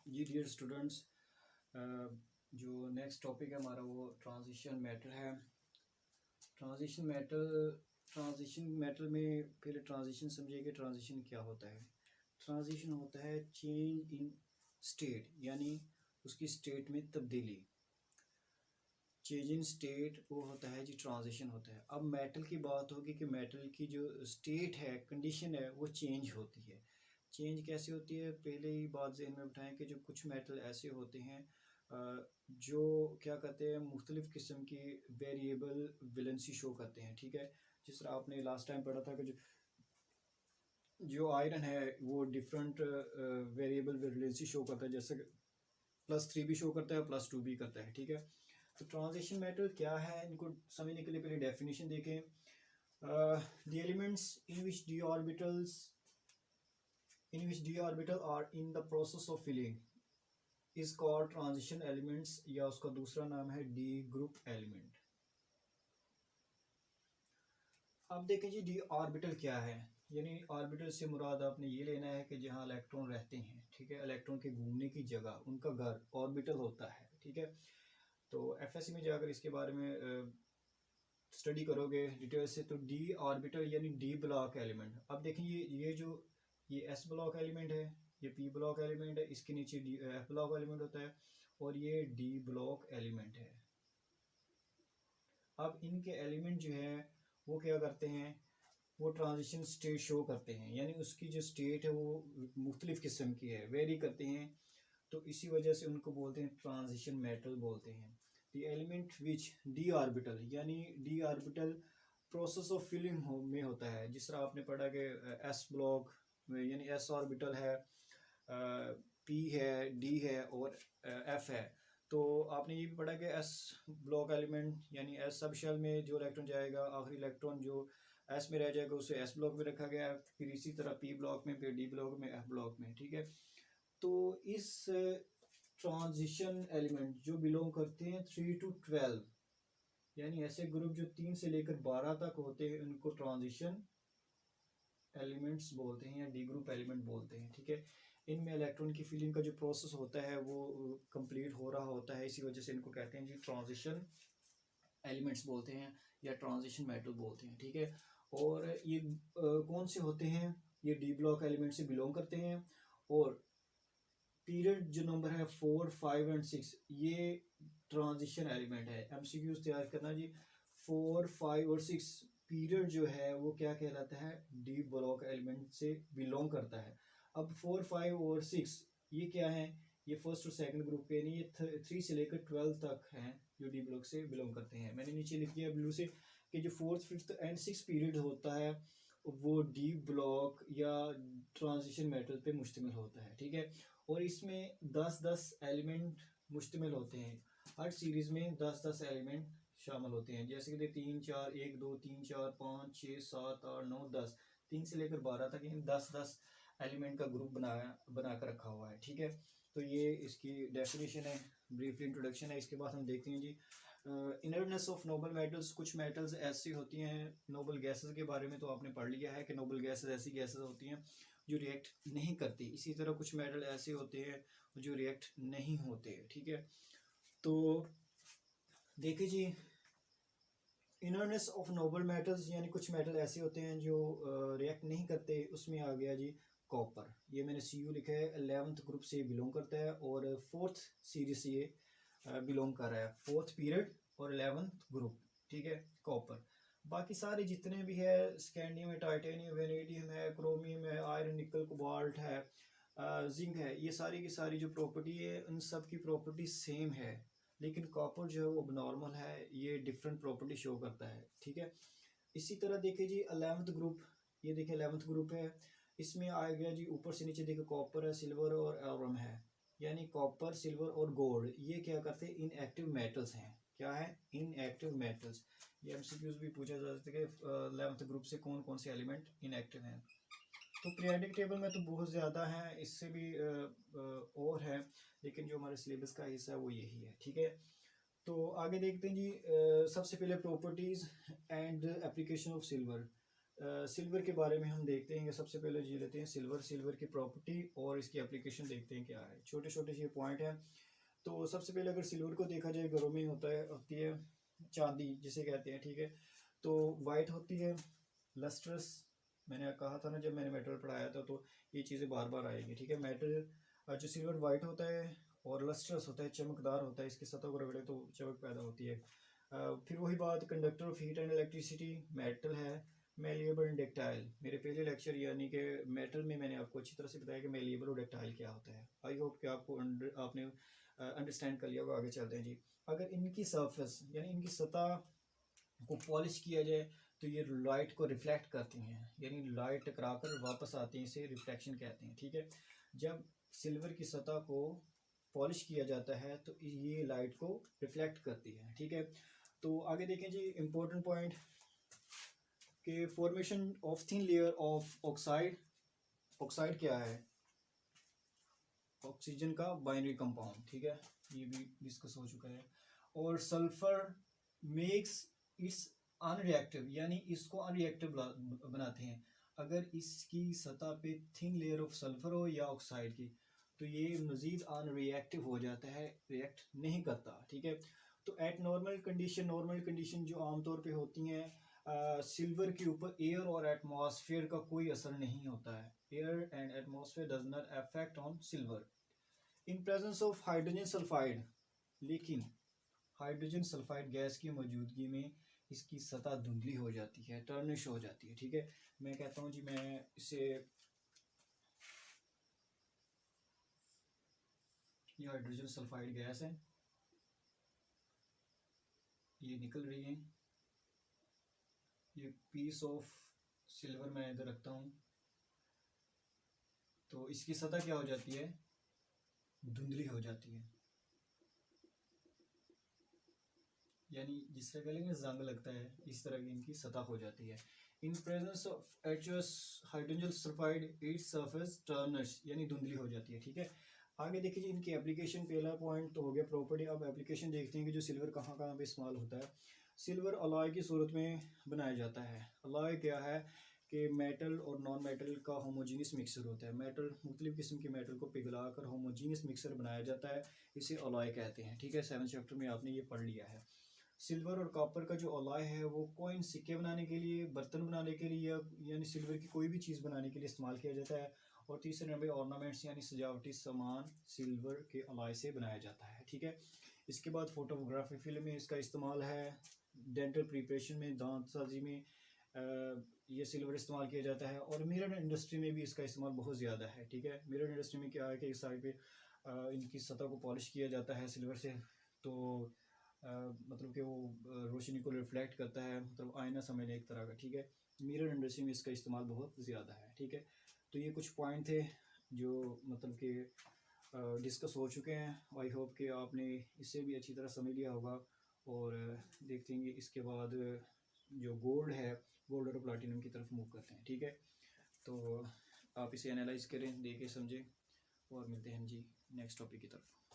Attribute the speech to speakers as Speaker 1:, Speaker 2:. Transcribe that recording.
Speaker 1: जी dear students, जो next topic है हमारा वो ट्रांजिशन मेटल है। ट्रांजिशन मेटल ट्रांजिशन मेटल में पहले ट्रांजिशन समझिए कि ट्रांजिशन क्या होता है। ट्रांजिशन होता है चेंज इन स्टेट, यानी उसकी स्टेट में तब्दीली। चेंज इन स्टेट वो होता है जी, ट्रांजिशन होता है। अब मेटल की बात होगी कि मेटल की जो स्टेट है, कंडीशन है, वो चेंज होती है। चेंज कैसे होती है, पहले ही बात ज़हन में बिठाएं कि जो कुछ मेटल ऐसे होते हैं जो क्या कहते हैं, मुख्तलिफ़ किस्म की वेरिएबल वैलेंसी शो करते हैं। ठीक है, जिस तरह आपने लास्ट टाइम पढ़ा था कि जो जो आयरन है वो डिफरेंट वेरिएबल वैलेंसी शो करता है, जैसे +3 भी शो करता है, +2 भी करता है। ठीक है, तो ट्रांजिशन मेटल क्या है, इनको समझने के लिए पहले डेफिनेशन देखें। The elements in which D orbital are in the process of filling is called transition elements, या उसका दूसरा नाम है डी ग्रुप एलिमेंट। अब देखें जी, डी ऑर्बिटल क्या है, यानी ऑर्बिटल से मुराद आपने ये लेना है कि जहाँ इलेक्ट्रॉन रहते हैं। ठीक है, इलेक्ट्रॉन के घूमने की जगह उनका घर ऑर्बिटल होता है। ठीक है, तो एफएससी में जाकर इसके बारे में स्टडी करोगे डिटेल से, तो डी ऑर्बिटल यानी डी ब्लॉक एलिमेंट। अब देखें ये जो ये एस ब्लॉक एलिमेंट है, ये पी ब्लॉक एलिमेंट है, इसके नीचे डी एफ ब्लॉक एलिमेंट होता है, और ये डी ब्लॉक एलिमेंट है। अब इनके एलिमेंट जो है वो क्या करते हैं, वो ट्रांजिशन स्टेट शो करते हैं, यानी उसकी जो स्टेट है वो मुख्तलिफ़ किस्म की है, वेरी करते हैं। तो इसी वजह से उनको बोलते हैं ट्रांजिशन मेटल बोलते हैं। The element which D orbital, यानी D orbital process of filling में होता है। जिस तरह आपने पढ़ा कि एस ब्लॉक में यानी एस ऑर्बिटल है, पी है, डी है और एफ है। तो आपने ये भी पढ़ा कि एस ब्लॉक एलिमेंट यानी एस सब शेल में जो इलेक्ट्रॉन जाएगा, आखिरी इलेक्ट्रॉन जो एस में रह जाएगा उसे एस ब्लॉक में रखा गया है, फिर इसी तरह पी ब्लॉक में, फिर डी ब्लॉक में, एफ ब्लॉक में। ठीक है, तो इस ट्रांजिशन एलिमेंट जो बिलोंग करते हैं 3 to 12, यानी ऐसे ग्रुप जो 3 से लेकर 12 तक होते हैं, उनको ट्रांजिशन एलिमेंट्स बोलते हैं या डी ग्रुप एलिमेंट बोलते हैं। ठीक है, इनमें इलेक्ट्रॉन की फिलिंग का जो प्रोसेस होता है वो कंप्लीट हो रहा होता है, इसी वजह से इनको कहते हैं जी ट्रांजिशन एलिमेंट्स बोलते हैं या ट्रांजिशन मेटल बोलते हैं। ठीक है, और ये कौन से होते हैं, ये डी ब्लॉक एलिमेंट से बिलोंग करते हैं। और पीरियड जो नंबर है 4, 5 एंड 6, ये ट्रांजिशन एलिमेंट है। एमसीक्यूज तैयार करना जी, 4, 5 और 6 पीरियड जो है वो क्या कहलाता है, डी ब्लॉक एलिमेंट से बिलोंग करता है। अब 4, 5 और 6 ये क्या है, ये फर्स्ट और सेकंड ग्रुप के, नहीं, ये 3 से लेकर 12 तक हैं जो डी ब्लॉक से बिलोंग करते हैं। मैंने नीचे लिख दिया ब्लू से कि जो 4th, 5th and 6th period होता है वो डी ब्लॉक या ट्रांजिशन मेटल पे मुश्तमिल होता है। ठीक है, और इसमें 10-10 एलिमेंट मुश्तमिल होते हैं। हर सीरीज़ में 10-10 एलिमेंट शामिल होते हैं, जैसे कि 3, 4, 1, 2, 3, 4, 5, 6, 7, 8, 9, 10, 3 से लेकर 12 तक इन 10-10 एलिमेंट का ग्रुप बना कर रखा हुआ है। ठीक है, तो ये इसकी डेफिनेशन है, ब्रीफली इंट्रोडक्शन है। इसके बाद हम देखते हैं जी इनरनेस ऑफ नोबल मेटल्स। कुछ मेटल्स ऐसी होती हैं, नोबल गैसेस के बारे में तो आपने पढ़ लिया है कि नोबल गैसेस ऐसी गैसेस होती हैं जो रिएक्ट नहीं करती। इसी तरह कुछ मेटल ऐसे होते हैं जो रिएक्ट नहीं होते। ठीक है, तो देखिए जी, इनरनेस ऑफ नोबल मेटल्स यानी कुछ मेटल ऐसे होते हैं जो रिएक्ट नहीं करते। उसमें आ गया जी कॉपर, ये मैंने सी लिखा है, 11th ग्रुप से बिलोंग करता है और 4th सीरीज से ये बिलोंग कर रहा है, 4th पीरियड और 11th ग्रुप। ठीक है, कॉपर। बाकी सारे जितने भी है, स्कैंडियम है, टाइटेनियम, वेनेडियम है, क्रोमियम है, आयरन, निकल, कोबाल्ट है, जिंक है, ये सारी की सारी जो प्रॉपर्टी है उन सब की प्रॉपर्टी सेम है। लेकिन कॉपर जो है वो नॉर्मल है, ये डिफरेंट प्रॉपर्टी शो करता है। ठीक है, इसी तरह देखिए जी 11th ग्रुप, ये देखिए 11th ग्रुप है, इसमें आ गया जी ऊपर से नीचे देखिए कॉपर है, सिल्वर और एल्यूमिनियम है, यानी कॉपर, सिल्वर और गोल्ड ये क्या करते हैं, इनएक्टिव मेटल्स हैं। क्या है, इनएक्टिव मेटल्स। ये एमसीक्यूज भी पूछा जा सकता है कि 11th ग्रुप से कौन कौन से एलिमेंट इनएक्टिव हैं। तो पीरियोडिक टेबल में तो बहुत ज़्यादा हैं, इससे भी और है, लेकिन जो हमारे सिलेबस का हिस्सा है वो यही है। ठीक है, तो आगे देखते हैं जी, सबसे पहले properties and application of silver. Silver के बारे में हम देखते हैं कि सबसे पहले ये लेते हैं सिल्वर की प्रॉपर्टी और इसकी एप्लीकेशन देखते हैं क्या है। छोटे छोटे ये पॉइंट हैं। तो सबसे पहले अगर सिल्वर को देखा जाए, घरों में होती है चांदी जिसे कहते हैं, ठीक है। तो वाइट होती है, लस्ट्रस, मैंने कहा था ना जब मैंने मेटल पढ़ाया था, तो ये चीज़ें बार बार आएंगी, ठीक है। मेटल जो सिल्वर वाइट होता है और लस्ट्रस होता है, चमकदार होता है, इसकी सतह को रगड़े तो चमक पैदा होती है। फिर वही बात, conductor of heat and electricity metal है। मेलिएबल डक्टाइल, मेरे पहले लेक्चर यानी कि मेटल में मैंने आपको अच्छी तरह से बताया कि मेलिएबल और डक्टाइल क्या होता है। आई होप कि आपको आपने अंडरस्टैंड कर लिया होगा। आगे चलते हैं जी। अगर इनकी सरफेस यानी इनकी सतह को पॉलिश किया जाए तो ये लाइट को रिफ्लेक्ट करती हैं, यानी लाइट टकरा कर वापस आती है, इसे रिफ्लेक्शन कहते हैं, ठीक है। जब सिल्वर की सतह को पॉलिश किया जाता है तो ये लाइट को रिफ्लेक्ट करती है, ठीक है। तो आगे देखें जी, इम्पोर्टेंट पॉइंट कि formation of thin layer of oxide. Oxide क्या है? ऑक्सीजन का बाइनरी कंपाउंड, ठीक है, ये भी डिस्कस हो चुका है। और सल्फर मेक्स इट्स अनरिएक्टिव, यानी इसको अनरिएक्टिव बनाते हैं। अगर इसकी सतह पे थिन लेयर ऑफ सल्फर हो या ऑक्साइड की, तो ये मज़ीद अनरिएक्टिव हो जाता है, रिएक्ट नहीं करता, ठीक है। तो एट नॉर्मल कंडीशन जो आमतौर पे होती हैं, सिल्वर के ऊपर एयर और एटमॉस्फेयर का कोई असर नहीं होता है। Air and atmosphere does not affect on silver in presence of hydrogen sulphide. लेकिन हाइड्रोजन सल्फाइड गैस की मौजूदगी में इसकी सतह धुंधली हो जाती है, टर्निश हो जाती है, ठीक है। मैं कहता हूँ जी, मैं इसे, ये हाइड्रोजन सल्फाइड गैस है, ये निकल रही है, ये पीस ऑफ सिल्वर मैं इधर रखता हूँ, तो इसकी सतह क्या हो जाती है? धुंधली हो जाती है, यानी जिस तरह कहेंगे जंग लगता है, इस तरह की इनकी सतह हो जाती है। In presence of H2S hydrogen sulphide its surface tarnish, यानी धुंधली हो जाती है, ठीक है। आगे देखिए जी, इनकी एप्लीकेशन, पहला पॉइंट तो हो गया प्रॉपर्टी। अब एप्लीकेशन देखते हैं कि जो सिल्वर कहाँ कहाँ पे इस्तेमाल होता है। सिल्वर अलॉय की सूरत में बनाया जाता है। अलॉय क्या है कि मेटल और नॉन मेटल का होमोजीनियस मिक्सर होता है। मेटल, मुख्तलिफ किस्म के मेटल को पिघला कर होमोजीनियस मिक्सर बनाया जाता है, इसे अलॉय कहते हैं, ठीक है। 7th चैप्टर में आपने ये पढ़ लिया है। सिल्वर और कॉपर का जो अलॉय है वो कॉइन, सिक्के बनाने के लिए, बर्तन बनाने के लिए, यानी सिल्वर की कोई भी चीज़ बनाने के लिए इस्तेमाल किया जाता है। और तीसरे नंबर ऑर्नामेंट्स यानी सजावटी सामान सिल्वर के अलॉय से बनाया जाता है, ठीक है। इसके बाद फोटोग्राफी फिल्म में इसका इस्तेमाल है। डेंटल प्रिपरेशन में, दांत साजी में ये सिल्वर इस्तेमाल किया जाता है। और मिरर इंडस्ट्री में भी इसका इस्तेमाल बहुत ज़्यादा है, ठीक है। मिरर इंडस्ट्री में क्या है कि इस साइड पे इनकी सतह को पॉलिश किया जाता है सिल्वर से, तो मतलब कि वो रोशनी को रिफ्लेक्ट करता है, मतलब आईना समझ लें एक तरह का, ठीक है। मिरर इंडस्ट्री में इसका इस्तेमाल बहुत ज़्यादा है, ठीक है। तो ये कुछ पॉइंट थे जो मतलब कि डिस्कस हो चुके हैं। आई होप कि आपने इससे भी अच्छी तरह समझ लिया होगा। और देखते हैं इसके बाद जो गोल्ड है, गोल्ड और प्लाटिनम की तरफ मूव करते हैं, ठीक है। तो आप इसे एनालाइज करें, देखें, समझें, और मिलते हैं जी नेक्स्ट टॉपिक की तरफ।